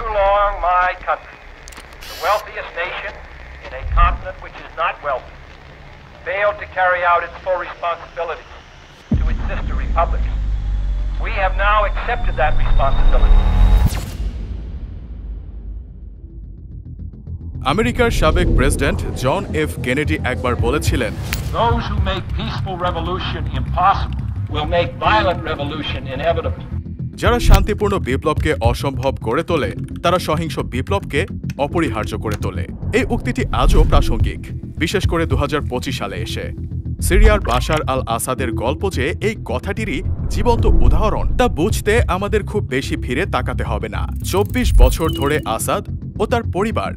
too long, my country, the wealthiest nation in a continent which is not wealthy, failed to carry out its full responsibilities to its sister republics. We have now accepted that responsibility. আমেরিকার সাবেক president John F Kennedy একবার বলেছিলেন, Those who make peaceful revolution impossible will make violent revolution inevitable. যারা শান্তিপূর্ণ বিপ্লবকে অসম্ভব করে তোলে তারা সহিংস বিপ্লবকে অপরিহার্য করে তোলে। এই উক্তিটি আজও প্রাসঙ্গিক, বিশেষ করে 2025 সালে এসে। সিরিয়ার বাশার আল আসাদের গল্প যে এই কথাটিরই জীবন্ত উদাহরণ, তা বুঝতে আমাদের খুব বেশি ফিরে তাকাতে হবে না। 24 বছর ধরে আসাদ ও তার পরিবার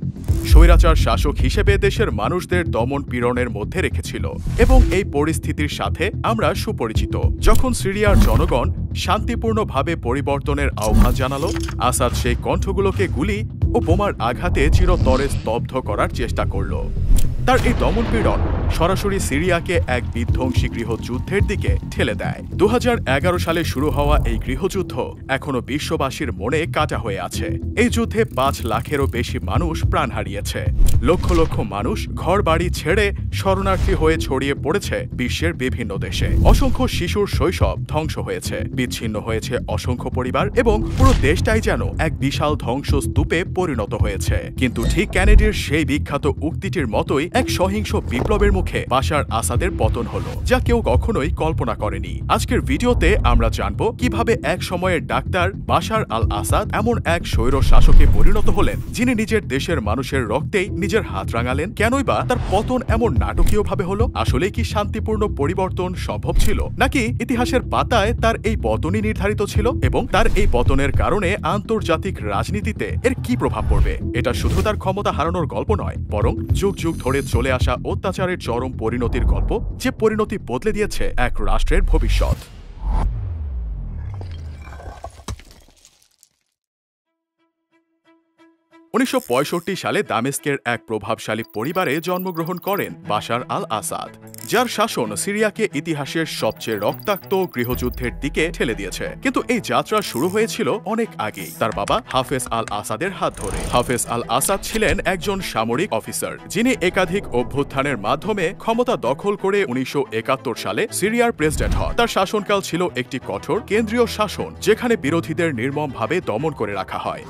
স্বৈরাচার শাসক হিসেবে দেশের মানুষদের দমন পীড়নের মধ্যে রেখেছিল এবং এই পরিস্থিতির সাথে আমরা সুপরিচিত। যখন সিরিয়ার জনগণ শান্তিপূর্ণভাবে পরিবর্তনের আহ্বান জানালো, আসাদ সেই কণ্ঠগুলোকে গুলি ও বোমার আঘাতে চিরতরে স্তব্ধ করার চেষ্টা করল। তার এই দমনপীড়ন সরাসরি সিরিয়াকে এক বিধ্বংসী গৃহযুদ্ধের দিকে ঠেলে দেয়। 2011 সালে শুরু হওয়া এই গৃহযুদ্ধ এখনো বিশ্ববাসীর মনে কাটা হয়ে আছে। এই যুদ্ধে 5 লাখেরও বেশি মানুষ প্রাণ হারিয়েছে। লক্ষ লক্ষ মানুষ ঘরবাড়ি ছেড়ে শরণার্থী হয়ে ছড়িয়ে পড়েছে বিশ্বের বিভিন্ন দেশে। অসংখ্য শিশুর শৈশব ধ্বংস হয়েছে, বিচ্ছিন্ন হয়েছে অসংখ্য পরিবার এবং পুরো দেশটাই যেন এক বিশাল ধ্বংসস্তূপে পরিণত হয়েছে। কিন্তু ঠিক কেনেডির সেই বিখ্যাত উক্তিটির মতোই এক সহিংস বিপ্লবের মুখে বাশার আসাদের পতন হলো, যা কেউ কখনোই কল্পনা করেনি। আজকের ভিডিওতে আমরা জানব কিভাবে এক সময়ের ডাক্তার বাশার আল আসাদ এমন এক স্বৈর শাসকে পরিণত হলেন যিনি নিজের দেশের মানুষের রক্তেই নিজের হাত রাঙালেন। কেনই বা তার পতন এমন নাটকীয়ভাবে হলো? আসলে কি শান্তিপূর্ণ পরিবর্তন সম্ভব ছিল, নাকি ইতিহাসের পাতায় তার এই পতনই নির্ধারিত ছিল? এবং তার এই পতনের কারণে আন্তর্জাতিক রাজনীতিতে এর কি প্রভাব পড়বে? এটা শুধু তার ক্ষমতা হারানোর গল্প নয়, বরং যুগ যুগ ধরে চলে আসা অত্যাচারের চরম পরিণতির গল্প, যে পরিণতি বদলে দিয়েছে এক রাষ্ট্রের ভবিষ্যৎ। 1965 সালে দামেস্কের এক প্রভাবশালী পরিবারে জন্মগ্রহণ করেন বাশার আল আসাদ, যার শাসন সিরিয়াকে ইতিহাসের সবচেয়ে রক্তাক্ত গৃহযুদ্ধের দিকে ঠেলে দিয়েছে। কিন্তু এই যাত্রা শুরু হয়েছিল অনেক আগেই, তার বাবা হাফেজ আল আসাদের হাত ধরে। হাফেজ আল আসাদ ছিলেন একজন সামরিক অফিসার যিনি একাধিক অভ্যুত্থানের মাধ্যমে ক্ষমতা দখল করে 1971 সালে সিরিয়ার প্রেসিডেন্ট হন। তার শাসনকাল ছিল একটি কঠোর কেন্দ্রীয় শাসন, যেখানে বিরোধীদের নির্মমভাবে দমন করে রাখা হয়।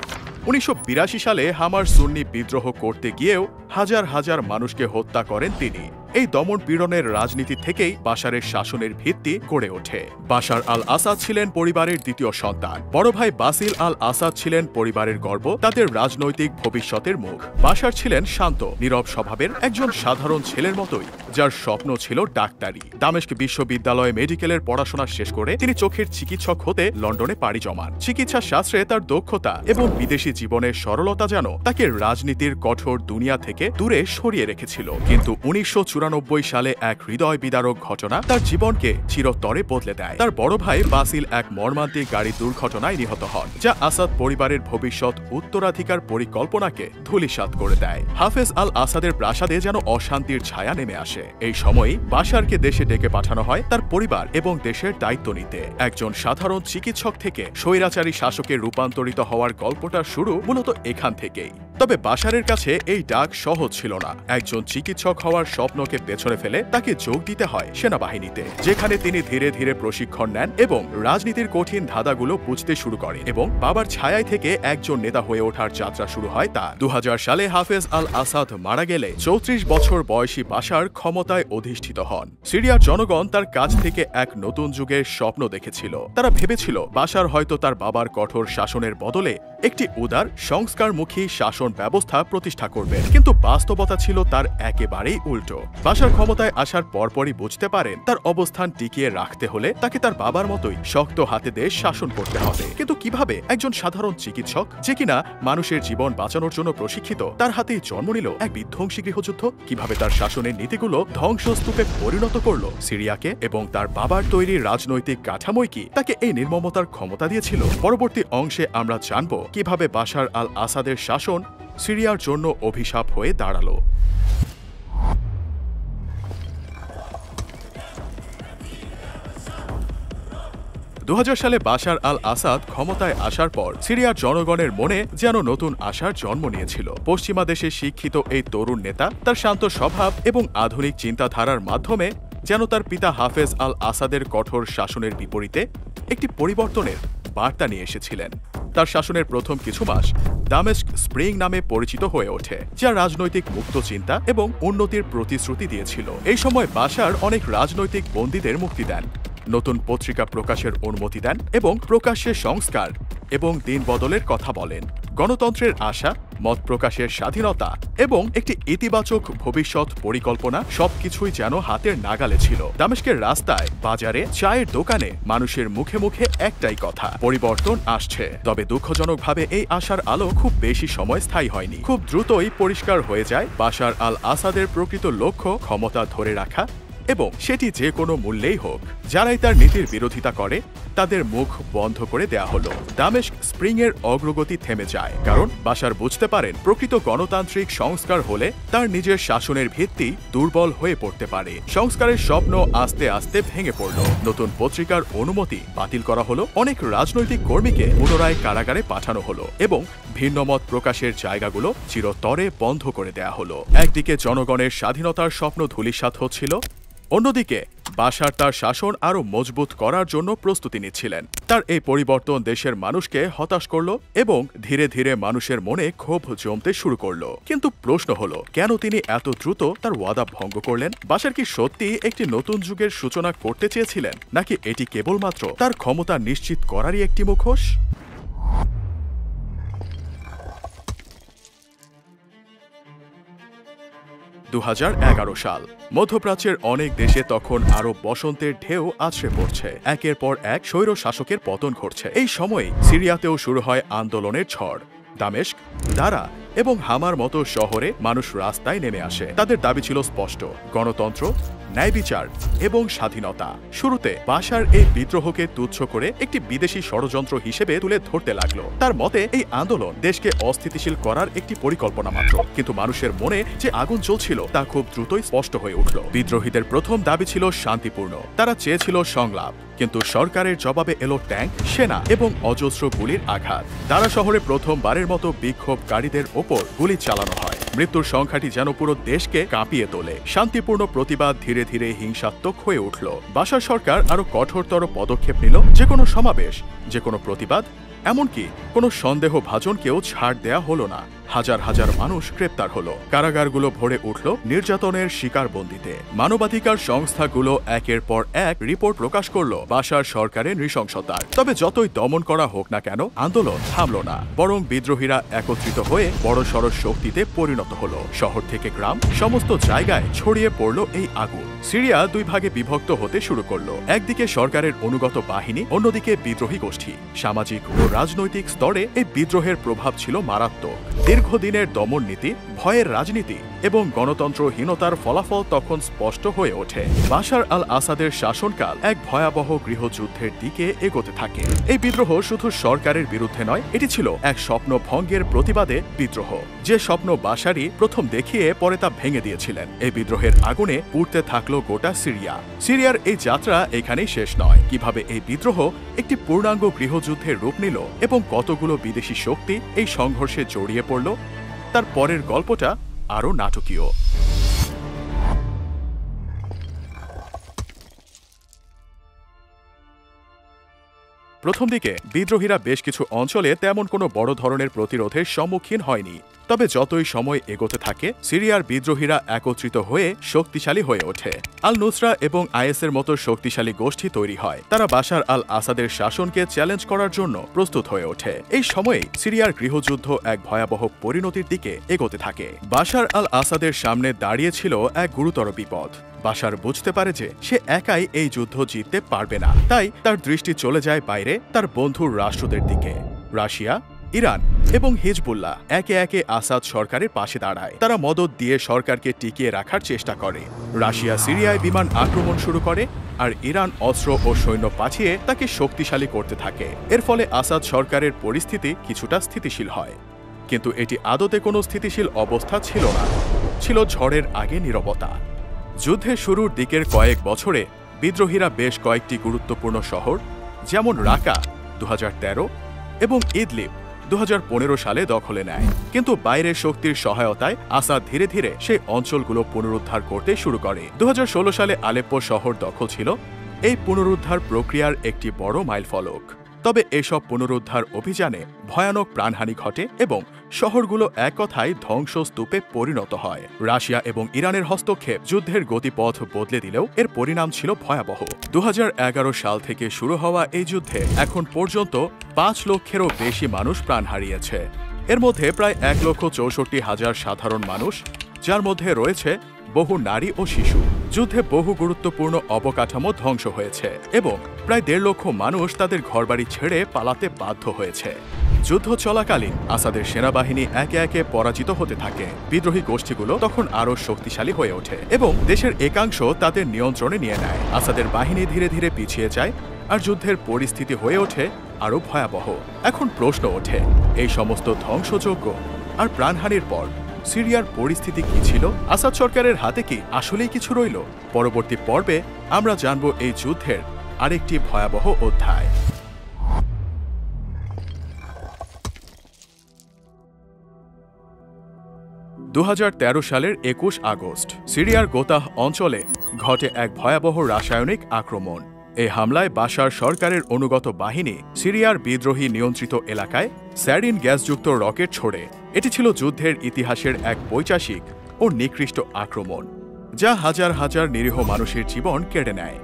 1982 সালে হামার সুন্নি বিদ্রোহ করতে গিয়েও হাজার হাজার মানুষকে হত্যা করেন তিনি। এই দমন পীড়নের রাজনীতি থেকেই বাশারের শাসনের ভিত্তি গড়ে ওঠে। বাশার আল আসাদ ছিলেন পরিবারের দ্বিতীয় সন্তান। বড় ভাই বাসিল আল আসাদ ছিলেন পরিবারের গর্ব, তাদের রাজনৈতিক ভবিষ্যতের মুখ। বাশার ছিলেন শান্ত, নীরব স্বভাবের একজন সাধারণ ছেলের মতোই, যার স্বপ্ন ছিল ডাক্তারি। দামেস্ক বিশ্ববিদ্যালয়ে মেডিকেলের পড়াশোনা শেষ করে তিনি চোখের চিকিৎসক হতে লন্ডনে পাড়ি জমান। চিকিৎসা শাস্ত্রে তার দক্ষতা এবং বিদেশি জীবনের সরলতা যেন তাকে রাজনীতির কঠোর দুনিয়া থেকে দূরে সরিয়ে রেখেছিল। কিন্তু 1994 সালে এক হৃদয় বিদারক ঘটনা তার জীবনকে চিরতরে বদলে দেয়। তার বড় ভাই বাসিল এক মর্মান্তিক গাড়ি দুর্ঘটনায় নিহত হন, যা আসাদ পরিবারের ভবিষ্যৎ উত্তরাধিকার পরিকল্পনাকে ধূলিসাৎ করে দেয়। হাফেজ আল আসাদের প্রাসাদে যেন অশান্তির ছায়া নেমে আসে। এই সময়ই বাশারকে দেশে ডেকে পাঠানো হয় তার পরিবার এবং দেশের দায়িত্ব নিতে। একজন সাধারণ চিকিৎসক থেকে স্বৈরাচারী শাসকে রূপান্তরিত হওয়ার গল্পটা শুরু মূলত এখান থেকেই। তবে বাশারের কাছে এই ডাক সহজ ছিল না। একজন চিকিৎসক হওয়ার স্বপ্নকে পেছনে ফেলে তাকে যোগ দিতে হয় সেনাবাহিনীতে, যেখানে তিনি ধীরে ধীরে প্রশিক্ষণ নেন এবং রাজনীতির কঠিন ধাঁধাগুলো বুঝতে শুরু করেন এবং বাবার ছায়ায় থেকে একজন নেতা হয়ে ওঠার যাত্রা শুরু হয় তার। 2000 সালে হাফেজ আল আসাদ মারা গেলে 34 বছর বয়সী বাশার ক্ষমতায় অধিষ্ঠিত হন। সিরিয়ার জনগণ তার কাছ থেকে এক নতুন যুগের স্বপ্ন দেখেছিল। তারা ভেবেছিল বাশার হয়তো তার বাবার কঠোর শাসনের বদলে একটি উদার সংস্কারমুখী শাসন ব্যবস্থা প্রতিষ্ঠা করবে, কিন্তু বাস্তবতা ছিল তার একেবারেই উল্টো। বাশার ক্ষমতায় আসার পরপরই বুঝতে পারেন তার অবস্থান টিকিয়ে রাখতে হলে তাকে তার বাবার মতোই শক্ত হাতে দেশ শাসন করতে হবে। কিন্তু কিভাবে একজন সাধারণ চিকিৎসক, যে কিনা মানুষের জীবন বাঁচানোর জন্য প্রশিক্ষিত, তার হাতেই জন্ম নিল এক বিধ্বংসী গৃহযুদ্ধ? কিভাবে তার শাসনের নীতিগুলো ধ্বংসস্তূপে পরিণত করলো সিরিয়াকে? এবং তার বাবার তৈরি রাজনৈতিক কাঠামোই কি তাকে এই নির্মমতার ক্ষমতা দিয়েছিল? পরবর্তী অংশে আমরা জানব কিভাবে বাশার আল আসাদের শাসন সিরিয়ার জন্য অভিশাপ হয়ে দাঁড়ালো। 2000 সালে বাশার আল আসাদ ক্ষমতায় আসার পর সিরিয়ার জনগণের মনে যেন নতুন আশার জন্ম নিয়েছিল। পশ্চিমা দেশে শিক্ষিত এই তরুণ নেতা তার শান্ত স্বভাব এবং আধুনিক চিন্তাধারার মাধ্যমে যেন তার পিতা হাফেজ আল আসাদের কঠোর শাসনের বিপরীতে একটি পরিবর্তনের বার্তা নিয়ে এসেছিলেন। তার শাসনের প্রথম কিছু মাস দামেস্ক স্প্রিং নামে পরিচিত হয়ে ওঠে, যা রাজনৈতিক মুক্ত চিন্তা এবং উন্নতির প্রতিশ্রুতি দিয়েছিল। এই সময় বাশার অনেক রাজনৈতিক বন্দীদের মুক্তি দেন, নতুন পত্রিকা প্রকাশের অনুমতি দেন এবং প্রকাশ্যে সংস্কার এবং দিন বদলের কথা বলেন। গণতন্ত্রের আশা, মত প্রকাশের স্বাধীনতা এবং একটি ইতিবাচক ভবিষ্যৎ পরিকল্পনা সবকিছুই যেন হাতের নাগালে ছিল। দামেস্কের রাস্তায়, বাজারে, চায়ের দোকানে মানুষের মুখে মুখে একটাই কথা, পরিবর্তন আসছে। তবে দুঃখজনকভাবে এই আশার আলো খুব বেশি সময় স্থায়ী হয়নি। খুব দ্রুতই পরিষ্কার হয়ে যায় বাশার আল আসাদের প্রকৃত লক্ষ্য ক্ষমতা ধরে রাখা, এবং সেটি যে কোনো মূল্যেই হোক। যারাই তার নীতির বিরোধিতা করে তাদের মুখ বন্ধ করে দেয়া হলো। দামেস্ক স্প্রিং এর অগ্রগতি থেমে যায়, কারণ বাশার বুঝতে পারেন প্রকৃত গণতান্ত্রিক সংস্কার হলে তার নিজের শাসনের ভিত্তি দুর্বল হয়ে পড়তে পারে। সংস্কারের স্বপ্ন আস্তে আস্তে ভেঙে পড়ল। নতুন পত্রিকার অনুমতি বাতিল করা হলো, অনেক রাজনৈতিক কর্মীকে পুনরায় কারাগারে পাঠানো হলো এবং ভিন্নমত প্রকাশের জায়গাগুলো চিরতরে বন্ধ করে দেয়া হলো। একদিকে জনগণের স্বাধীনতার স্বপ্ন ধূলিসাৎ হচ্ছিল, অন্যদিকে বাশার তার শাসন আরও মজবুত করার জন্য প্রস্তুতি নিচ্ছিলেন। তার এই পরিবর্তন দেশের মানুষকে হতাশ করল এবং ধীরে ধীরে মানুষের মনে ক্ষোভ জমতে শুরু করল। কিন্তু প্রশ্ন হলো, কেন তিনি এত দ্রুত তার ওয়াদা ভঙ্গ করলেন? বাশার কি সত্যি একটি নতুন যুগের সূচনা করতে চেয়েছিলেন, নাকি এটি কেবলমাত্র তার ক্ষমতা নিশ্চিত করারই একটি মুখোশ? 2011 সাল। মধ্যপ্রাচ্যের অনেক দেশে তখন আরো বসন্তের ঢেউ আছড়ে পড়ছে। একের পর এক স্বৈর শাসকের পতন ঘটছে। এই সময় সিরিয়াতেও শুরু হয় আন্দোলনের ঝড়। দামেস্ক, দারা এবং হামার মতো শহরে মানুষ রাস্তায় নেমে আসে। তাদের দাবি ছিল স্পষ্ট: গণতন্ত্র, ন্যায় বিচার এবং স্বাধীনতা। শুরুতে বাশার এই বিদ্রোহকে তুচ্ছ করে একটি বিদেশি ষড়যন্ত্র হিসেবে তুলে ধরতে লাগলো। তার মতে এই আন্দোলন দেশকে অস্থিতিশীল করার একটি পরিকল্পনা মাত্র। কিন্তু মানুষের মনে যে আগুন জ্বলছিল তা খুব দ্রুতই স্পষ্ট হয়ে উঠল। বিদ্রোহীদের প্রথম দাবি ছিল শান্তিপূর্ণ। তারা চেয়েছিল সংলাপ, কিন্তু সরকারের জবাবে এলো ট্যাঙ্ক, সেনা এবং অজস্র গুলির আঘাত। দারা শহরে প্রথমবারের মতো বিক্ষোভকারীদের ওপর গুলি চালানো হয়। মৃত্যুর সংখ্যাটি যেন পুরো দেশকে কাঁপিয়ে তোলে। শান্তিপূর্ণ প্রতিবাদ ধীরে ধীরে হিংসাত্মক হয়ে উঠল। বাশার সরকার আরো কঠোরতর পদক্ষেপ নিল। যে কোনো সমাবেশ, যে কোনো প্রতিবাদ, এমনকি কোনো সন্দেহভাজনকেও ছাড় দেয়া হলো না। হাজার হাজার মানুষ গ্রেপ্তার হলো। কারাগারগুলো ভরে উঠল নির্যাতনের শিকার বন্দীতে। মানবাধিকার সংস্থাগুলো একের পর এক রিপোর্ট প্রকাশ করলো বাশার সরকারের নৃশংসতার। তবে যতই দমন করা হোক না কেন, আন্দোলন থামল না, বরং বিদ্রোহীরা একত্রিত হয়ে বড়সড় শক্তিতে পরিণত হলো। শহর থেকে গ্রাম, সমস্ত জায়গায় ছড়িয়ে পড়ল এই আগুন। সিরিয়া দুই ভাগে বিভক্ত হতে শুরু করলো। একদিকে সরকারের অনুগত বাহিনী, অন্যদিকে বিদ্রোহী গোষ্ঠী। সামাজিক ও রাজনৈতিক স্তরে এই বিদ্রোহের প্রভাব ছিল মারাত্মক। দীর্ঘদিনের দমন নীতি, ভয়ের রাজনীতি এবং গণতন্ত্রহীনতার ফলাফল তখন স্পষ্ট হয়ে ওঠে। বাশার আল আসাদের শাসনকাল এক ভয়াবহ গৃহযুদ্ধের দিকে এগোতে থাকে। এই বিদ্রোহ শুধু সরকারের বিরুদ্ধে নয়, এটি ছিল এক স্বপ্ন ভঙ্গের প্রতিবাদে বিদ্রোহ। যে স্বপ্ন বাশারই প্রথম দেখিয়ে পরে তা ভেঙে দিয়েছিলেন। এই বিদ্রোহের আগুনে পুড়তে থাকলো গোটা সিরিয়া। সিরিয়ার এই যাত্রা এখানেই শেষ নয়। কিভাবে এই বিদ্রোহ একটি পূর্ণাঙ্গ গৃহযুদ্ধের রূপ নিল এবং কতগুলো বিদেশি শক্তি এই সংঘর্ষে জড়িয়ে পড়ল, তার পরের গল্পটা আরও নাটকীয়। প্রথম দিকে বিদ্রোহীরা বেশ কিছু অঞ্চলে তেমন কোনো বড় ধরনের প্রতিরোধের সম্মুখীন হয়নি। তবে যতই সময় এগোতে থাকে, সিরিয়ার বিদ্রোহীরা একত্রিত হয়ে শক্তিশালী হয়ে ওঠে। আল নুসরা এবং আইএসের মতো শক্তিশালী গোষ্ঠী তৈরি হয়। তারা বাশার আল আসাদের শাসনকে চ্যালেঞ্জ করার জন্য প্রস্তুত হয়ে ওঠে। এই সময়ে সিরিয়ার গৃহযুদ্ধ এক ভয়াবহ পরিণতির দিকে এগোতে থাকে। বাশার আল আসাদের সামনে দাঁড়িয়েছিল এক গুরুতর বিপদ। বাশার বুঝতে পারে যে সে একাই এই যুদ্ধ জিততে পারবে না। তাই তার দৃষ্টি চলে যায় বাইরে, তার বন্ধুর রাষ্ট্রদের দিকে। রাশিয়া, ইরান এবং হিজবুল্লাহ একে একে আসাদ সরকারের পাশে দাঁড়ায়। তারা মদদ দিয়ে সরকারকে টিকিয়ে রাখার চেষ্টা করে। রাশিয়া সিরিয়ায় বিমান আক্রমণ শুরু করে, আর ইরান অস্ত্র ও সৈন্য পাঠিয়ে তাকে শক্তিশালী করতে থাকে। এর ফলে আসাদ সরকারের পরিস্থিতি কিছুটা স্থিতিশীল হয়। কিন্তু এটি আদতে কোনো স্থিতিশীল অবস্থা ছিল না, ছিল ঝড়ের আগে নীরবতা। যুদ্ধের শুরুর দিকের কয়েক বছরে বিদ্রোহীরা বেশ কয়েকটি গুরুত্বপূর্ণ শহর যেমন রাকা 2013 এবং ইদলিব 2015 সালে দখলে নেয়। কিন্তু বাইরের শক্তির সহায়তায় আসাদ ধীরে ধীরে সেই অঞ্চলগুলো পুনরুদ্ধার করতে শুরু করে। 2016 সালে আলেপ্পো শহর দখল ছিল এই পুনরুদ্ধার প্রক্রিয়ার একটি বড় মাইলফলক। তবে এসব পুনরুদ্ধার অভিযানে ভয়ানক প্রাণহানি ঘটে এবং শহরগুলো এক কথায় ধ্বংসস্তূপে পরিণত হয়। রাশিয়া এবং ইরানের হস্তক্ষেপ যুদ্ধের গতিপথ বদলে দিলেও এর পরিণাম ছিল ভয়াবহ। 2011 সাল থেকে শুরু হওয়া এই যুদ্ধে এখন পর্যন্ত 5 লক্ষেরও বেশি মানুষ প্রাণ হারিয়েছে। এর মধ্যে প্রায় 1,64,000 সাধারণ মানুষ, যার মধ্যে রয়েছে বহু নারী ও শিশু। যুদ্ধে বহু গুরুত্বপূর্ণ অবকাঠামো ধ্বংস হয়েছে এবং প্রায় 1.5 লক্ষ মানুষ তাদের ঘরবাড়ি ছেড়ে পালাতে বাধ্য হয়েছে। যুদ্ধ চলাকালীন আসাদের সেনাবাহিনী একে একে পরাজিত হতে থাকে। বিদ্রোহী গোষ্ঠীগুলো তখন আরও শক্তিশালী হয়ে ওঠে এবং দেশের একাংশ তাদের নিয়ন্ত্রণে নিয়ে নেয়। আসাদের বাহিনী ধীরে ধীরে পিছিয়ে যায় আর যুদ্ধের পরিস্থিতি হয়ে ওঠে আরও ভয়াবহ। এখন প্রশ্ন ওঠে, এই সমস্ত ধ্বংসযজ্ঞ আর প্রাণহানির পর সিরিয়ার পরিস্থিতি কি ছিল? আসাদ সরকারের হাতে কি আসলেই কিছু রইল? পরবর্তী পর্বে আমরা জানব এই যুদ্ধের আরেকটি ভয়াবহ অধ্যায়। 2013 সালের 21 আগস্ট সিরিয়ার গোতাহ অঞ্চলে ঘটে এক ভয়াবহ রাসায়নিক আক্রমণ। এই হামলায় বাশার সরকারের অনুগত বাহিনী সিরিয়ার বিদ্রোহী নিয়ন্ত্রিত এলাকায় স্যারিন গ্যাসযুক্ত রকেট ছোড়ে। এটি ছিল যুদ্ধের ইতিহাসের এক বৈচারিক ও নিকৃষ্ট আক্রমণ, যা হাজার হাজার নিরীহ মানুষের জীবন কেড়ে নেয়।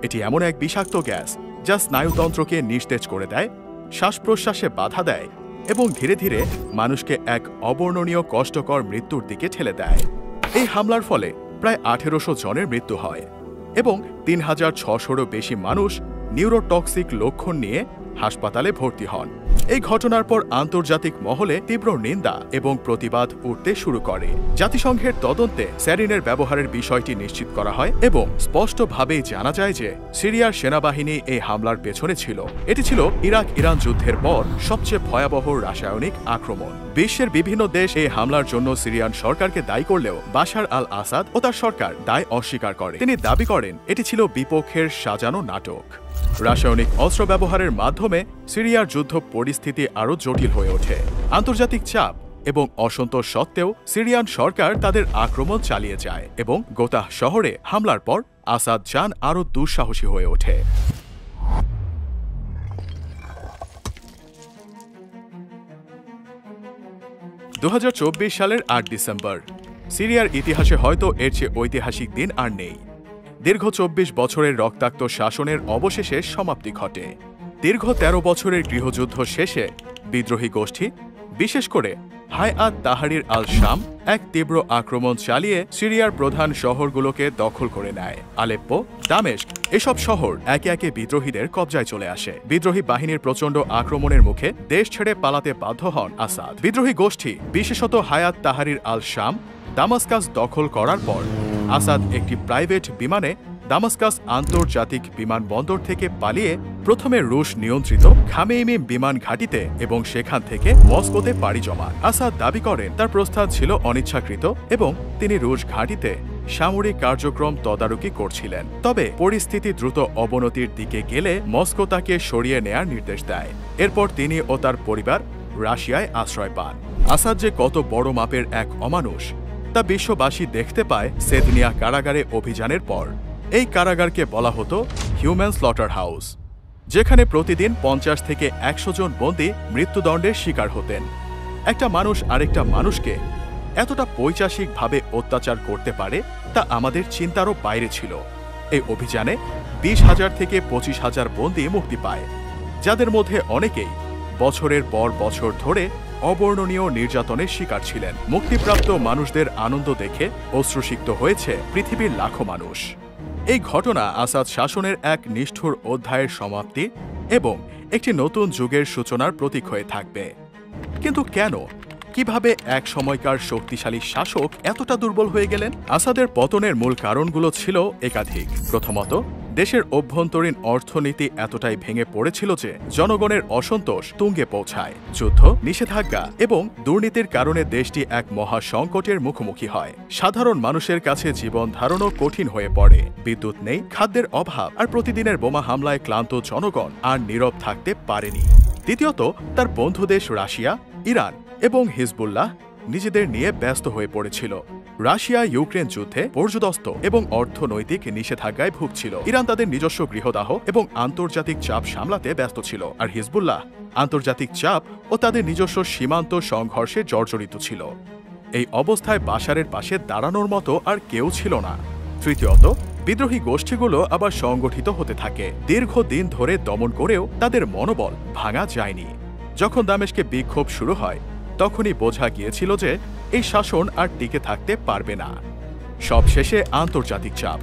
এটি এমন এক বিষাক্ত গ্যাস যা স্নায়ুতন্ত্রকে নিস্তেজ করে দেয়, শ্বাস প্রশ্বাসে বাধা দেয় এবং ধীরে ধীরে মানুষকে এক অবর্ণনীয় কষ্টকর মৃত্যুর দিকে ঠেলে দেয়। এই হামলার ফলে প্রায় 1800 জনের মৃত্যু হয় এবং 3600-এরও বেশি মানুষ নিউরোটক্সিক লক্ষণ নিয়ে হাসপাতালে ভর্তি হন। এই ঘটনার পর আন্তর্জাতিক মহলে তীব্র নিন্দা এবং প্রতিবাদ উঠতে শুরু করে। জাতিসংঘের তদন্তে স্যারিনের ব্যবহারের বিষয়টি নিশ্চিত করা হয় এবং স্পষ্টভাবেই জানা যায় যে সিরিয়ার সেনাবাহিনী এই হামলার পেছনে ছিল। এটি ছিল ইরাক-ইরান যুদ্ধের পর সবচেয়ে ভয়াবহ রাসায়নিক আক্রমণ। বিশ্বের বিভিন্ন দেশ এই হামলার জন্য সিরিয়ান সরকারকে দায়ী করলেও বাশার আল আসাদ ও তার সরকার দায় অস্বীকার করে। তিনি দাবি করেন এটি ছিল বিপক্ষের সাজানো নাটক। রাসায়নিক অস্ত্র ব্যবহারের মাধ্যমে সিরিয়ার যুদ্ধ পরিস্থিতি আরও জটিল হয়ে ওঠে। আন্তর্জাতিক চাপ এবং অসন্তোষ সত্ত্বেও সিরিয়ান সরকার তাদের আক্রমণ চালিয়ে যায় এবং গোতাহ শহরে হামলার পর আসাদ যান আরও দুঃসাহসী হয়ে ওঠে। সালের 8 ডিসেম্বর সিরিয়ার ইতিহাসে হয়তো এর চেয়ে ঐতিহাসিক দিন আর নেই। দীর্ঘ 24 বছরের রক্তাক্ত শাসনের অবশেষে সমাপ্তি ঘটে। দীর্ঘ 13 বছরের গৃহযুদ্ধ শেষে বিদ্রোহী গোষ্ঠী, বিশেষ করে হায়াত তাহরির আল শাম, এক তীব্র আক্রমণ চালিয়ে সিরিয়ার প্রধান শহরগুলোকে দখল করে নেয়। আলেপ্পো, দামেস্ক এসব শহর একে একে বিদ্রোহীদের কবজায় চলে আসে। বিদ্রোহী বাহিনীর প্রচণ্ড আক্রমণের মুখে দেশ ছেড়ে পালাতে বাধ্য হন আসাদ। বিদ্রোহী গোষ্ঠী, বিশেষত হায়াত তাহরির আল শাম, দামাস্কাস দখল করার পর আসাদ একটি প্রাইভেট বিমানে দামাস্কাস আন্তর্জাতিক বিমানবন্দর থেকে পালিয়ে প্রথমে রুশ নিয়ন্ত্রিত খামেইমি বিমান ঘাঁটিতে এবং সেখান থেকে মস্কোতে পাড়ি জমান। আসাদ দাবি করেন তার প্রস্থান ছিল অনিচ্ছাকৃত এবং তিনি রুশ ঘাঁটিতে সামরিক কার্যক্রম তদারকি করছিলেন। তবে পরিস্থিতি দ্রুত অবনতির দিকে গেলে মস্কো তাকে সরিয়ে নেয়ার নির্দেশ দেয়। এরপর তিনি ও তার পরিবার রাশিয়ায় আশ্রয় পান। আসাদ যে কত বড় মাপের এক অমানুষ তা বিশ্ববাসী দেখতে পায় সেদনিয়া কারাগারে অভিযানের পর। এই কারাগারকে বলা হতো হিউম্যান স্লটার হাউস, যেখানে প্রতিদিন 50 থেকে 100 জন বন্দী মৃত্যুদণ্ডের শিকার হতেন। একটা মানুষ আরেকটা মানুষকে এতটা পৈশাচিকভাবে অত্যাচার করতে পারে তা আমাদের চিন্তারও বাইরে ছিল। এই অভিযানে 20,000 থেকে 25,000 বন্দী মুক্তি পায়, যাদের মধ্যে অনেকেই বছরের পর বছর ধরে অবর্ণনীয় নির্যাতনের শিকার ছিলেন। মুক্তিপ্রাপ্ত মানুষদের আনন্দ দেখে অশ্রুসিক্ত হয়েছে পৃথিবীর লাখো মানুষ। এই ঘটনা আসাদ শাসনের এক নিষ্ঠুর অধ্যায়ের সমাপ্তি এবং একটি নতুন যুগের সূচনার প্রতীক হয়ে থাকবে। কিন্তু কেন, কিভাবে এক সময়কার শক্তিশালী শাসক এতটা দুর্বল হয়ে গেলেন? আসাদের পতনের মূল কারণগুলো ছিল একাধিক। প্রথমত, দেশের অভ্যন্তরীণ অর্থনীতি এতটাই ভেঙে পড়েছিল যে জনগণের অসন্তোষ তুঙ্গে পৌঁছায়। যুদ্ধ, নিষেধাজ্ঞা এবং দুর্নীতির কারণে দেশটি এক মহা সংকটের মুখোমুখি হয়। সাধারণ মানুষের কাছে জীবন ধারণও কঠিন হয়ে পড়ে। বিদ্যুৎ নেই, খাদ্যের অভাব আর প্রতিদিনের বোমা হামলায় ক্লান্ত জনগণ আর নীরব থাকতে পারেনি। দ্বিতীয়ত, তার বন্ধু দেশ রাশিয়া, ইরান এবং হিজবুল্লাহ নিজেদের নিয়ে ব্যস্ত হয়ে পড়েছিল। রাশিয়া ইউক্রেন যুদ্ধে পর্যুদস্ত এবং অর্থনৈতিক নিষেধাজ্ঞায় ভুগছিল। ইরান তাদের নিজস্ব গৃহদাহ এবং আন্তর্জাতিক চাপ সামলাতে ব্যস্ত ছিল, আর হিজবুল্লাহ আন্তর্জাতিক চাপ ও তাদের নিজস্ব সীমান্ত সংঘর্ষে জর্জরিত ছিল। এই অবস্থায় বাশারের পাশে দাঁড়ানোর মতো আর কেউ ছিল না। তৃতীয়ত, বিদ্রোহী গোষ্ঠীগুলো আবার সংগঠিত হতে থাকে। দীর্ঘদিন ধরে দমন করেও তাদের মনোবল ভাঙা যায়নি। যখন দামেস্কে বিক্ষোভ শুরু হয়, তখনই বোঝা গিয়েছিল যে এই শাসন আর টিকে থাকতে পারবে না। সবশেষে আন্তর্জাতিক চাপ,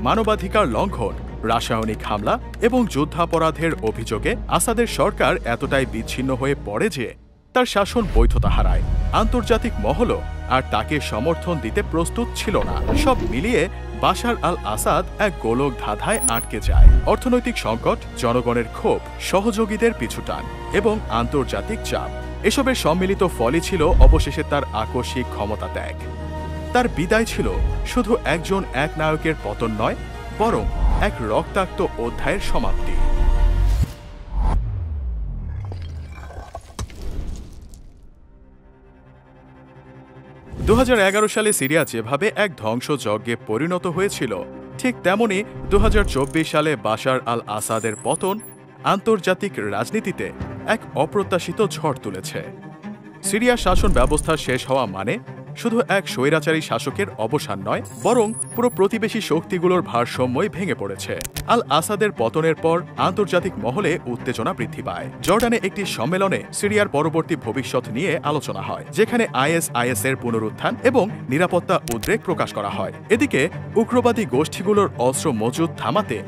মানবাধিকার লঙ্ঘন, রাসায়নিক হামলা এবং যুদ্ধাপরাধের অভিযোগে আসাদের সরকার এতটাই বিচ্ছিন্ন হয়ে পড়ে যে তার শাসন বৈধতা হারায়। আন্তর্জাতিক মহলও আর তাকে সমর্থন দিতে প্রস্তুত ছিল না। সব মিলিয়ে বাশার আল আসাদ এক গোলক ধাঁধায় আটকে যায়। অর্থনৈতিক সংকট, জনগণের ক্ষোভ, সহযোগীদের পিছুটান এবং আন্তর্জাতিক চাপ, এসবের সম্মিলিত ফলই ছিল অবশেষে তার আকস্মিক ক্ষমতা ত্যাগ। তার বিদায় ছিল শুধু একজন একনায়কের পতন নয়, বরং এক রক্তাক্ত অধ্যায়ের সমাপ্তি। সালে সিরিয়া যেভাবে এক ধ্বংসযজ্ঞে পরিণত হয়েছিল, ঠিক তেমনি 2024 সালে বাশার আল আসাদের পতন আন্তর্জাতিক রাজনীতিতে এক অপ্রত্যাশিত ঝড় তুলেছে। সিরিয়ার শাসন ব্যবস্থা শেষ হওয়া মানে শুধু এক স্বৈরাচারী শাসকের অবসান নয়, বরং পুরো প্রতিবেশী শক্তিগুলোর ভারসাম্যই ভেঙে পড়েছে। আল আসাদের পতনের পর আন্তর্জাতিক মহলে উত্তেজনা বৃদ্ধি পায়। জর্ডানে একটি সম্মেলনে সিরিয়ার পরবর্তী ভবিষ্যৎ নিয়ে আলোচনা হয়, যেখানে আইএস এর পুনরুত্থান এবং নিরাপত্তা উদ্বেগ প্রকাশ করা হয়। এদিকে উগ্রবাদী গোষ্ঠীগুলোর অস্ত্র মজুদ থামাতে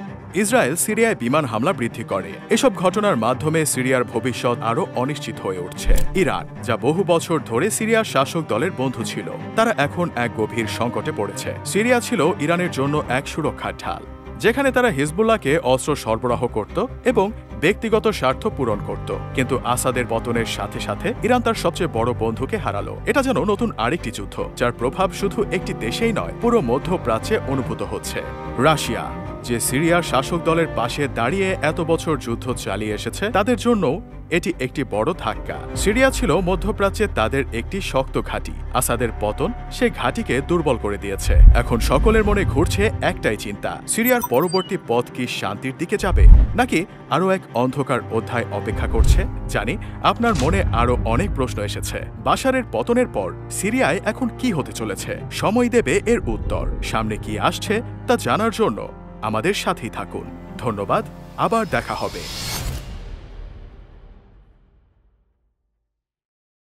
ইসরায়েল সিরিয়ায় বিমান হামলা বৃদ্ধি করে। এসব ঘটনার মাধ্যমে সিরিয়ার ভবিষ্যৎ আরও অনিশ্চিত হয়ে উঠছে। ইরান, যা বহু বছর ধরে সিরিয়ার শাসক দলের বন্ধু ছিল, তারা এখন এক গভীর সংকটে পড়েছে। সিরিয়া ছিল ইরানের জন্য এক সুরক্ষার ঢাল, যেখানে তারা হিজবুল্লাহকে অস্ত্র সরবরাহ করত এবং ব্যক্তিগত স্বার্থ পূরণ করত। কিন্তু আসাদের পতনের সাথে সাথে ইরান তার সবচেয়ে বড় বন্ধুকে হারালো। এটা যেন নতুন আরেকটি যুদ্ধ, যার প্রভাব শুধু একটি দেশেই নয়, পুরো মধ্যপ্রাচ্যে অনুভূত হচ্ছে। রাশিয়া, যে সিরিয়ার শাসক দলের পাশে দাঁড়িয়ে এত বছর যুদ্ধ চালিয়ে এসেছে, তাদের জন্য এটি একটি বড় ধাক্কা। সিরিয়া ছিল মধ্যপ্রাচ্যে তাদের একটি শক্ত ঘাঁটি। আসাদের পতন সে ঘাঁটিকে দুর্বল করে দিয়েছে। এখন সকলের মনে ঘুরছে একটাই চিন্তা, সিরিয়ার পরবর্তী পথ কি শান্তির দিকে যাবে, নাকি আরও এক অন্ধকার অধ্যায় অপেক্ষা করছে? জানি আপনার মনে আরও অনেক প্রশ্ন এসেছে। বাশারের পতনের পর সিরিয়ায় এখন কি হতে চলেছে? সময় দেবে এর উত্তর। সামনে কি আসছে তা জানার জন্য আমাদের সাথেই থাকুন। ধন্যবাদ, আবার দেখা হবে।